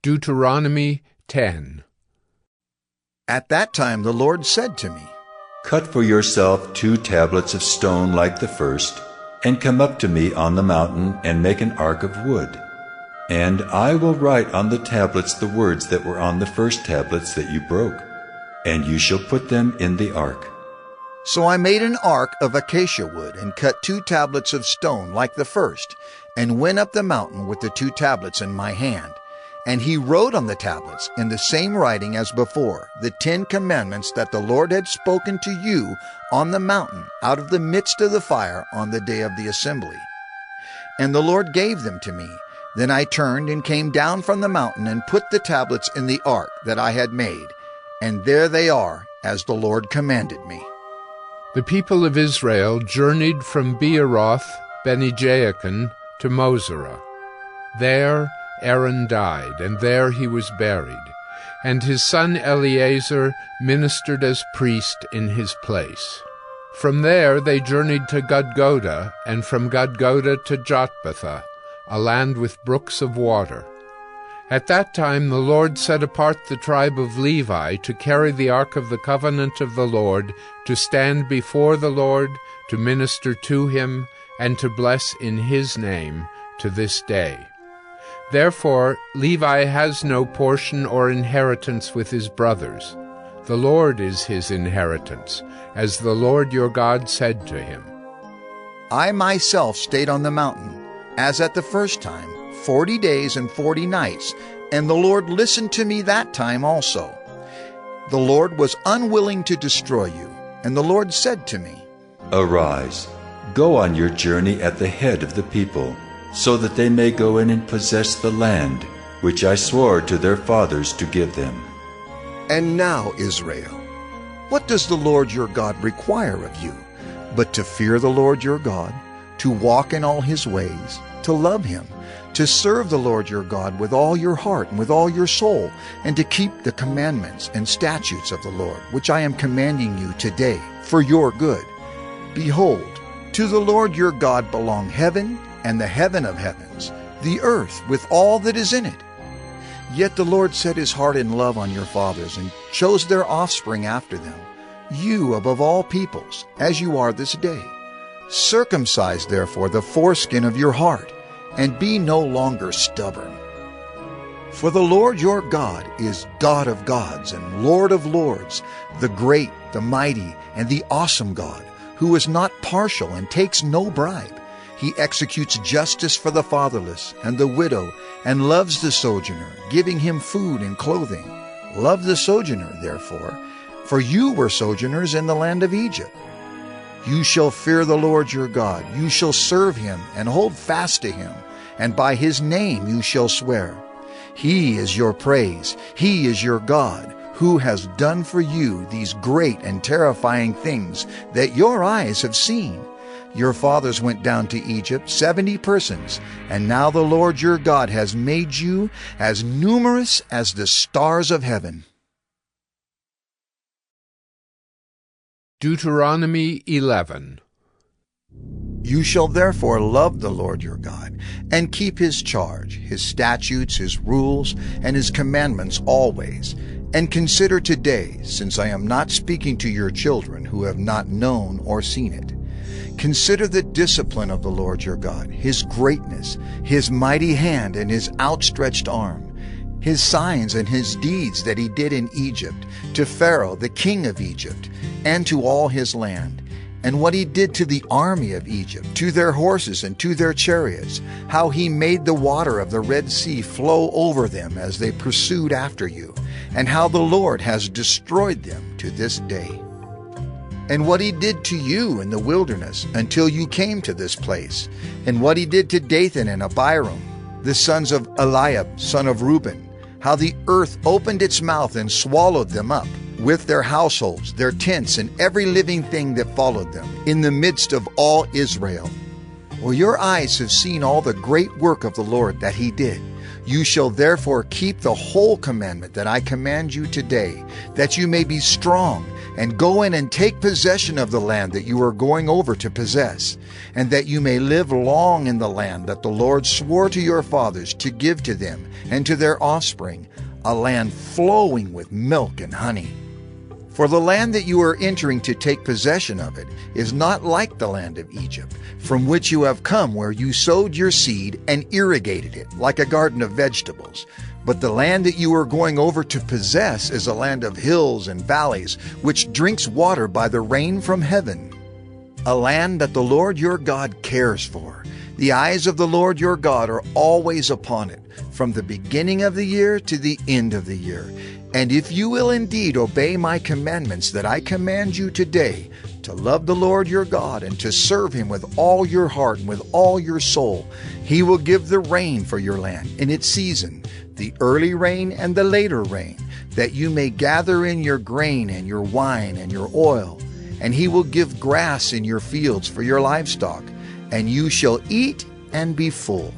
Deuteronomy 10. At that time the Lord said to me, Cut for yourself 2 tablets of stone like the first, and come up to me on the mountain and make an ark of wood. And I will write on the tablets the words that were on the first tablets that you broke, and you shall put them in the ark. So I made an ark of acacia wood and cut 2 tablets of stone like the first, and went up the mountain with the 2 tablets in my hand. And he wrote on the tablets in the same writing as before the 10 commandments that the Lord had spoken to you on the mountain out of the midst of the fire on the day of the assembly. And the Lord gave them to me. Then I turned and came down from the mountain and put the tablets in the ark that I had made. And there they are, as the Lord commanded me. The people of Israel journeyed from Beeroth Bene-Jaakan to Mosera. There Aaron died, and there he was buried, and his son Eleazar ministered as priest in his place. From there they journeyed to Gudgoda, and from Gudgoda to Jotbatha, a land with brooks of water. At that time the Lord set apart the tribe of Levi to carry the ark of the covenant of the Lord, to stand before the Lord, to minister to him, and to bless in his name to this day. Therefore Levi has no portion or inheritance with his brothers. The Lord is his inheritance, as the Lord your God said to him. I myself stayed on the mountain, as at the first time, 40 days and 40 nights, and the Lord listened to me that time also. The Lord was unwilling to destroy you, and the Lord said to me, Arise, go on your journey at the head of the people, so that they may go in and possess the land, which I swore to their fathers to give them. And now, Israel, what does the Lord your God require of you, but to fear the Lord your God, to walk in all his ways, to love him, to serve the Lord your God with all your heart and with all your soul, and to keep the commandments and statutes of the Lord, which I am commanding you today for your good? Behold, to the Lord your God belong heaven and the heaven of heavens, the earth with all that is in it. Yet the Lord set his heart in love on your fathers, and chose their offspring after them, you above all peoples, as you are this day. Circumcise therefore the foreskin of your heart, and be no longer stubborn. For the Lord your God is God of gods and Lord of lords, the great, the mighty, and the awesome God, who is not partial and takes no bribe. He executes justice for the fatherless and the widow, and loves the sojourner, giving him food and clothing. Love the sojourner, therefore, for you were sojourners in the land of Egypt. You shall fear the Lord your God. You shall serve him and hold fast to him, and by his name you shall swear. He is your praise. He is your God, who has done for you these great and terrifying things that your eyes have seen. Your fathers went down to Egypt, 70 persons, and now the Lord your God has made you as numerous as the stars of heaven. Deuteronomy 11. You shall therefore love the Lord your God, and keep his charge, his statutes, his rules, and his commandments always. And consider today, since I am not speaking to your children who have not known or seen it. Consider the discipline of the Lord your God, his greatness, his mighty hand and his outstretched arm, his signs and his deeds that he did in Egypt, to Pharaoh the king of Egypt, and to all his land, and what he did to the army of Egypt, to their horses and to their chariots, how he made the water of the Red Sea flow over them as they pursued after you, and how the Lord has destroyed them to this day. And what he did to you in the wilderness until you came to this place, and what he did to Dathan and Abiram, the sons of Eliab, son of Reuben, how the earth opened its mouth and swallowed them up, with their households, their tents, and every living thing that followed them, in the midst of all Israel. Well, your eyes have seen all the great work of the Lord that he did. You shall therefore keep the whole commandment that I command you today, that you may be strong and go in and take possession of the land that you are going over to possess, and that you may live long in the land that the Lord swore to your fathers to give to them and to their offspring, a land flowing with milk and honey. For the land that you are entering to take possession of it is not like the land of Egypt, from which you have come, where you sowed your seed and irrigated it like a garden of vegetables. But the land that you are going over to possess is a land of hills and valleys, which drinks water by the rain from heaven. A land that the Lord your God cares for. The eyes of the Lord your God are always upon it, from the beginning of the year to the end of the year. And if you will indeed obey my commandments that I command you today, to love the Lord your God and to serve him with all your heart and with all your soul, he will give the rain for your land in its season, the early rain and the later rain, that you may gather in your grain and your wine and your oil. And he will give grass in your fields for your livestock, and you shall eat and be full.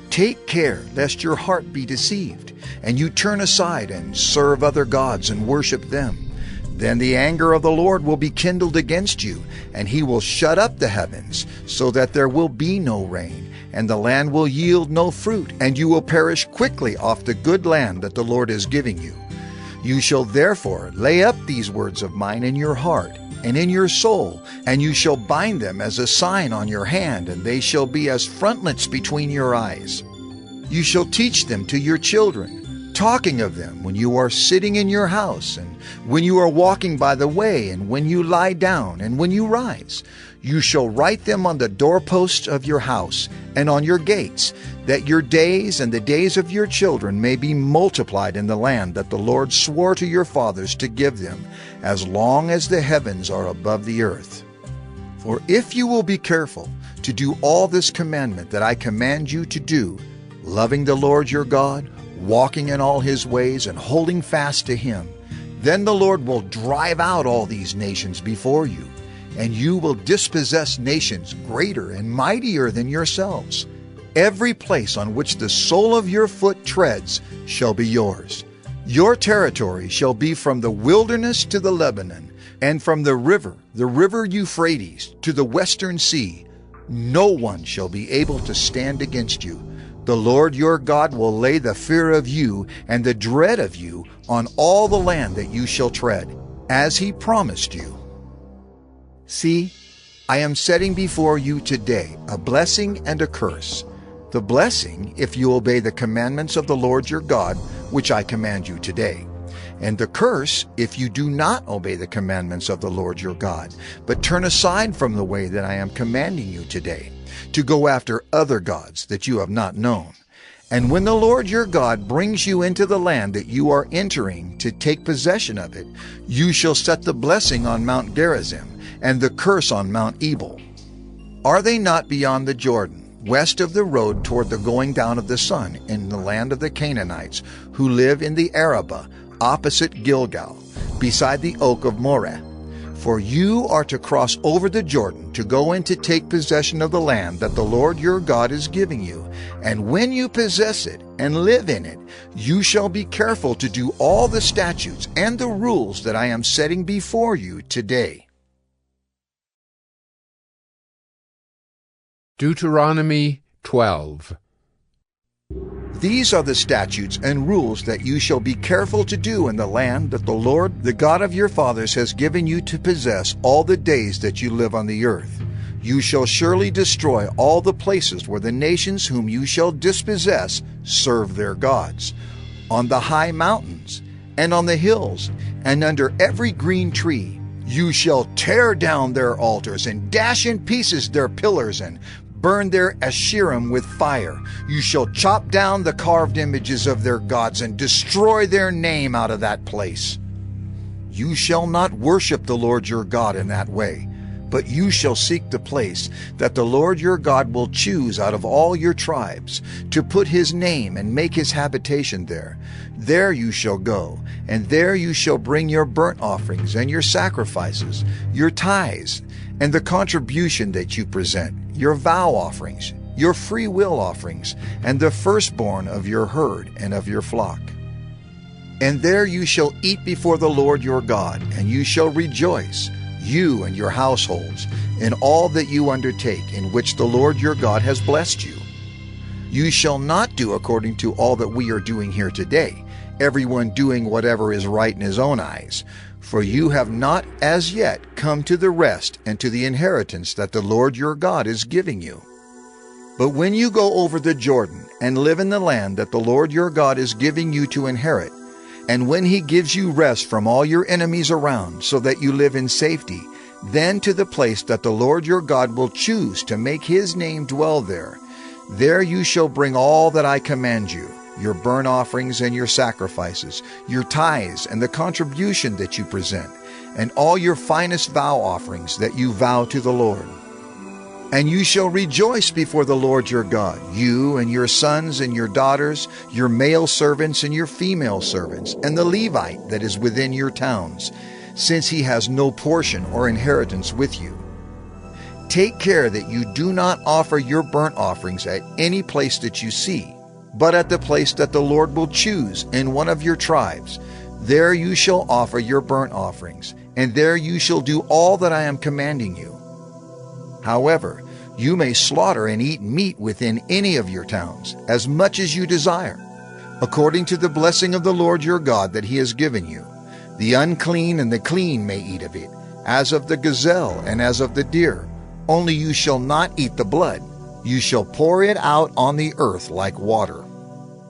Take care lest your heart be deceived, and you turn aside and serve other gods and worship them. Then the anger of the Lord will be kindled against you, and he will shut up the heavens, so that there will be no rain, and the land will yield no fruit, and you will perish quickly off the good land that the Lord is giving you. You shall therefore lay up these words of mine in your heart and in your soul, and you shall bind them as a sign on your hand, and they shall be as frontlets between your eyes. You shall teach them to your children, talking of them when you are sitting in your house, and when you are walking by the way, and when you lie down, and when you rise. You shall write them on the doorposts of your house and on your gates, that your days and the days of your children may be multiplied in the land that the Lord swore to your fathers to give them, as long as the heavens are above the earth. For if you will be careful to do all this commandment that I command you to do, loving the Lord your God, walking in all his ways, and holding fast to him, then the Lord will drive out all these nations before you, and you will dispossess nations greater and mightier than yourselves. Every place on which the sole of your foot treads shall be yours. Your territory shall be from the wilderness to the Lebanon, and from the river Euphrates, to the western sea. No one shall be able to stand against you. The Lord your God will lay the fear of you and the dread of you on all the land that you shall tread, as he promised you. See, I am setting before you today a blessing and a curse. The blessing, if you obey the commandments of the Lord your God, which I command you today. And the curse, if you do not obey the commandments of the Lord your God, but turn aside from the way that I am commanding you today, to go after other gods that you have not known. And when the Lord your God brings you into the land that you are entering to take possession of it, you shall set the blessing on Mount Gerizim, and the curse on Mount Ebal. Are they not beyond the Jordan, west of the road toward the going down of the sun, in the land of the Canaanites, who live in the Arabah, opposite Gilgal, beside the oak of Moreh? For you are to cross over the Jordan to go in to take possession of the land that the Lord your God is giving you. And when you possess it and live in it, you shall be careful to do all the statutes and the rules that I am setting before you today. Deuteronomy 12. These are the statutes and rules that you shall be careful to do in the land that the Lord, the God of your fathers, has given you to possess all the days that you live on the earth. You shall surely destroy all the places where the nations whom you shall dispossess serve their gods, on the high mountains, and on the hills, and under every green tree. You shall tear down their altars, and dash in pieces their pillars, and burn their Asherim with fire. You shall chop down the carved images of their gods, and destroy their name out of that place. You shall not worship the Lord your God in that way, but you shall seek the place that the Lord your God will choose out of all your tribes, to put his name and make his habitation there. There you shall go, and there you shall bring your burnt offerings and your sacrifices, your tithes, and the contribution that you present, your vow offerings, your free will offerings, and the firstborn of your herd and of your flock. And there you shall eat before the Lord your God, and you shall rejoice, you and your households, in all that you undertake, in which the Lord your God has blessed you. You shall not do according to all that we are doing here today, everyone doing whatever is right in his own eyes. For you have not as yet come to the rest and to the inheritance that the Lord your God is giving you. But when you go over the Jordan and live in the land that the Lord your God is giving you to inherit, and when he gives you rest from all your enemies around, so that you live in safety, then to the place that the Lord your God will choose to make his name dwell there, there you shall bring all that I command you, your burnt offerings and your sacrifices, your tithes and the contribution that you present, and all your finest vow offerings that you vow to the Lord. And you shall rejoice before the Lord your God, you and your sons and your daughters, your male servants and your female servants, and the Levite that is within your towns, since he has no portion or inheritance with you. Take care that you do not offer your burnt offerings at any place that you see, but at the place that the Lord will choose in one of your tribes. There you shall offer your burnt offerings, and there you shall do all that I am commanding you. However, you may slaughter and eat meat within any of your towns, as much as you desire, according to the blessing of the Lord your God that he has given you. The unclean and the clean may eat of it, as of the gazelle and as of the deer. Only you shall not eat the blood. You shall pour it out on the earth like water.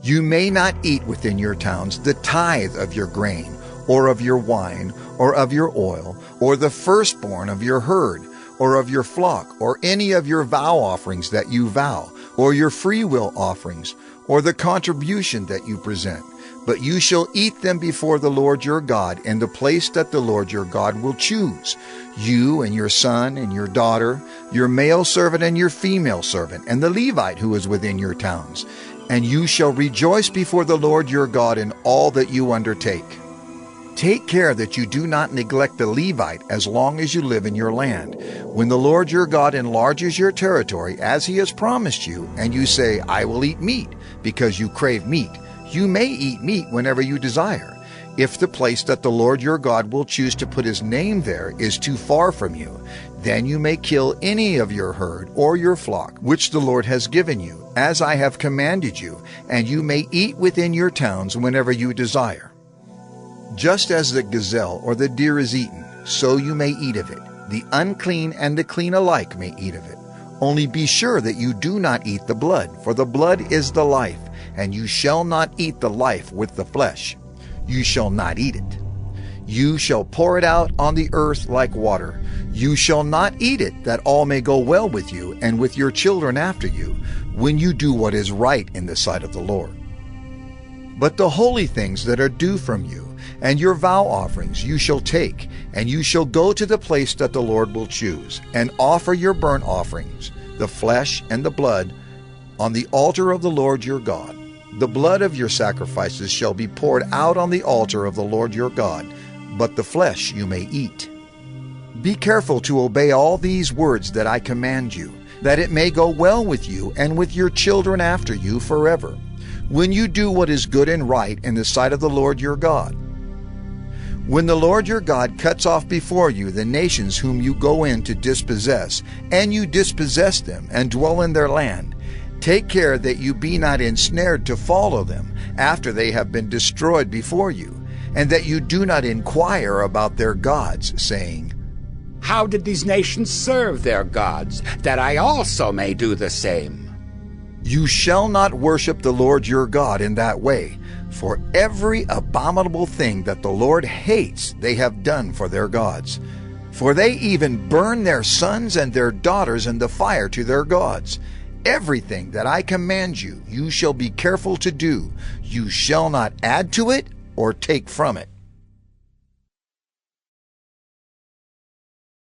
You may not eat within your towns the tithe of your grain, or of your wine, or of your oil, or the firstborn of your herd, or of your flock, or any of your vow offerings that you vow, or your freewill offerings, or the contribution that you present. But you shall eat them before the Lord your God in the place that the Lord your God will choose, you and your son and your daughter, your male servant and your female servant, and the Levite who is within your towns. And you shall rejoice before the Lord your God in all that you undertake. Take care that you do not neglect the Levite as long as you live in your land. When the Lord your God enlarges your territory as he has promised you, and you say, I will eat meat, because you crave meat, you may eat meat whenever you desire. If the place that the Lord your God will choose to put his name there is too far from you, then you may kill any of your herd or your flock, which the Lord has given you, as I have commanded you, and you may eat within your towns whenever you desire. Just as the gazelle or the deer is eaten, so you may eat of it. The unclean and the clean alike may eat of it. Only be sure that you do not eat the blood, for the blood is the life, and you shall not eat the life with the flesh. You shall not eat it. You shall pour it out on the earth like water. You shall not eat it, that all may go well with you and with your children after you, when you do what is right in the sight of the Lord. But the holy things that are due from you, and your vow offerings you shall take, and you shall go to the place that the Lord will choose, and offer your burnt offerings, the flesh and the blood, on the altar of the Lord your God. The blood of your sacrifices shall be poured out on the altar of the Lord your God, but the flesh you may eat. Be careful to obey all these words that I command you, that it may go well with you and with your children after you forever, when you do what is good and right in the sight of the Lord your God. When the Lord your God cuts off before you the nations whom you go in to dispossess, and you dispossess them and dwell in their land, take care that you be not ensnared to follow them after they have been destroyed before you, and that you do not inquire about their gods, saying, How did these nations serve their gods, that I also may do the same? You shall not worship the Lord your God in that way, for every abominable thing that the Lord hates they have done for their gods. For they even burn their sons and their daughters in the fire to their gods. Everything that I command you, you shall be careful to do. You shall not add to it or take from it.